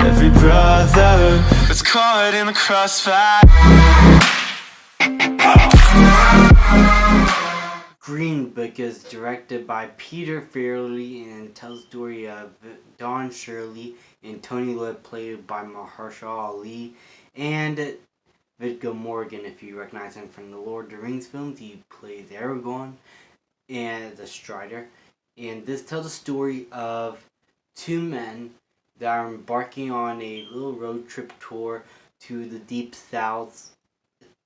every brother was caught in the crossfire. Green Book is directed by Peter Farrelly and tells the story of Don Shirley and Tony Lip, played by Mahershala Ali, and Viggo Morgan, if you recognize him from the Lord of the Rings films. He plays Aragorn and the Strider. And this tells the story of two men that are embarking on a little road trip tour to the deep south,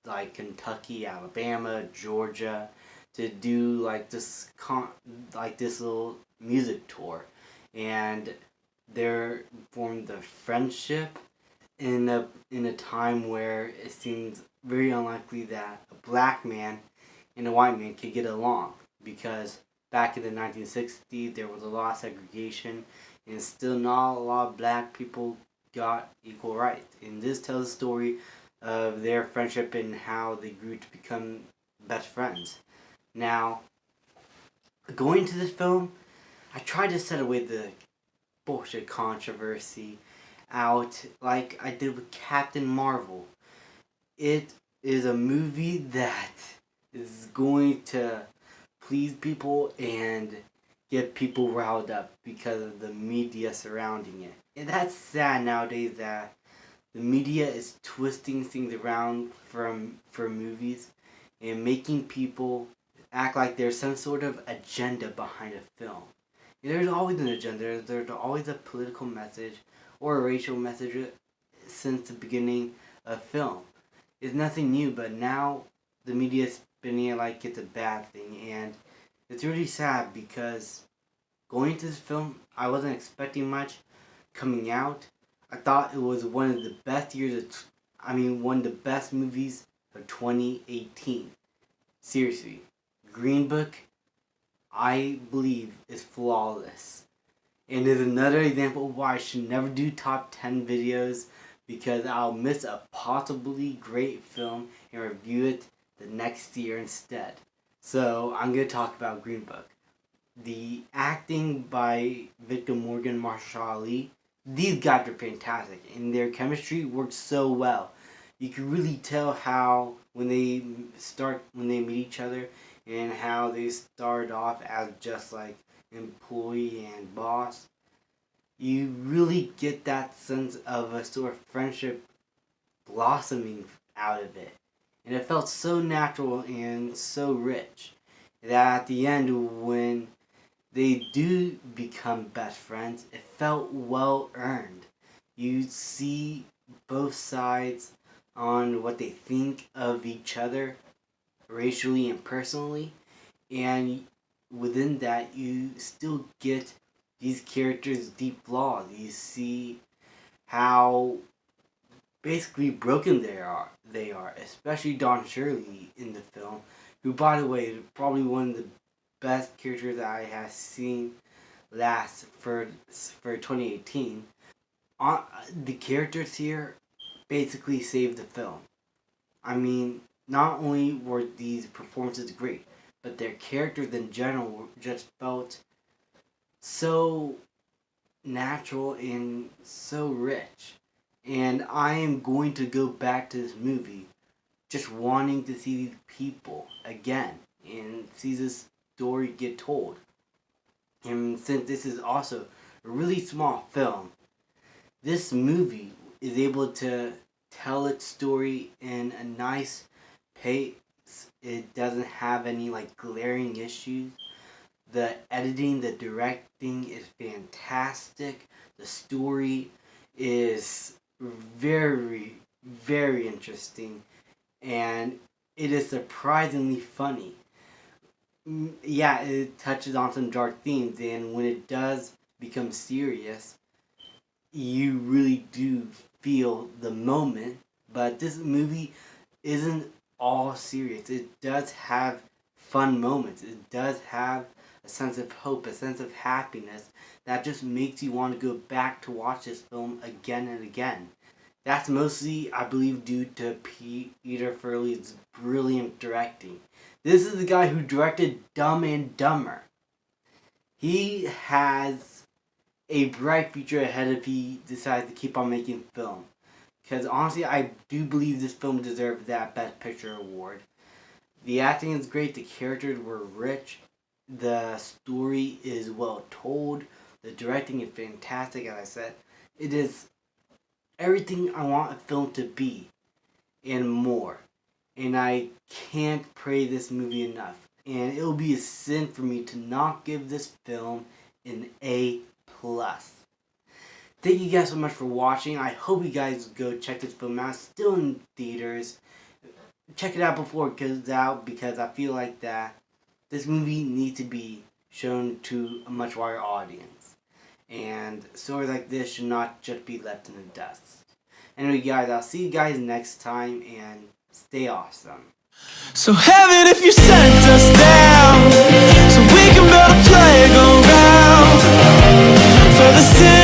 like Kentucky, Alabama, Georgia, to do like this little music tour. And they're formed a friendship in a time where it seems very unlikely that a black man and a white man could get along, because back in the 1960s there was a lot of segregation and still not a lot of black people got equal rights. And this tells the story of their friendship and how they grew to become best friends. Now, going to this film, I tried to set away the bullshit controversy out like I did with Captain Marvel. It is a movie that is going to please people and get people riled up because of the media surrounding it. And that's sad nowadays that the media is twisting things around for movies and making people act like there's some sort of agenda behind a film. And there's always an agenda. There's always a political message or a racial message since the beginning of film. It's nothing new, but now the media is spinning it like it's a bad thing, and it's really sad because going to this film, I wasn't expecting much coming out. I thought it was one of the best one of the best movies of 2018. Seriously, Green Book, I believe, is flawless. And is another example of why I should never do top 10 videos, because I'll miss a possibly great film and review it the next year instead. So I'm going to talk about Green Book. The acting by Viggo Morgan, Mahershala Ali, these guys are fantastic, and their chemistry works so well. You can really tell how when they meet each other, and how they start off as just like employee and boss. You really get that sense of a sort of friendship blossoming out of it. And it felt so natural and so rich that at the end, when they do become best friends, it felt well earned. You see both sides on what they think of each other, racially and personally, and within that you still get these characters' deep flaws. You see how basically broken they are, especially Don Shirley in the film, who, by the way, is probably one of the best characters that I have seen last for 2018. The characters here basically saved the film. I mean, not only were these performances great, but their characters in general just felt so natural and so rich. And I am going to go back to this movie just wanting to see these people again and see this story get told. And since this is also a really small film, this movie is able to tell its story in a nice pace. It doesn't have any like glaring issues. The editing, the directing is fantastic. The story is very, very interesting, and it is surprisingly funny. Yeah, it touches on some dark themes, and when it does become serious, you really do feel the moment. But this movie isn't all serious. It does have fun moments. It does have a sense of hope, a sense of happiness that just makes you want to go back to watch this film again and again. That's mostly, I believe, due to Peter Farrelly's brilliant directing. This is the guy who directed Dumb and Dumber. He has a bright future ahead if he decides to keep on making film. Because honestly, I do believe this film deserved that Best Picture award. The acting is great, the characters were rich, the story is well told, the directing is fantastic, as I said. It is everything I want a film to be, and more. And I can't praise this movie enough. And it will be a sin for me to not give this film an A+. Thank you guys so much for watching. I hope you guys go check this film out. It's still in theaters. Check it out before it goes out, because I feel like that this movie needs to be shown to a much wider audience. And stories like this should not just be left in the dust. Anyway guys, I'll see you guys next time, and stay awesome. So heaven, if you sent us down, so we can build a playground for the sin.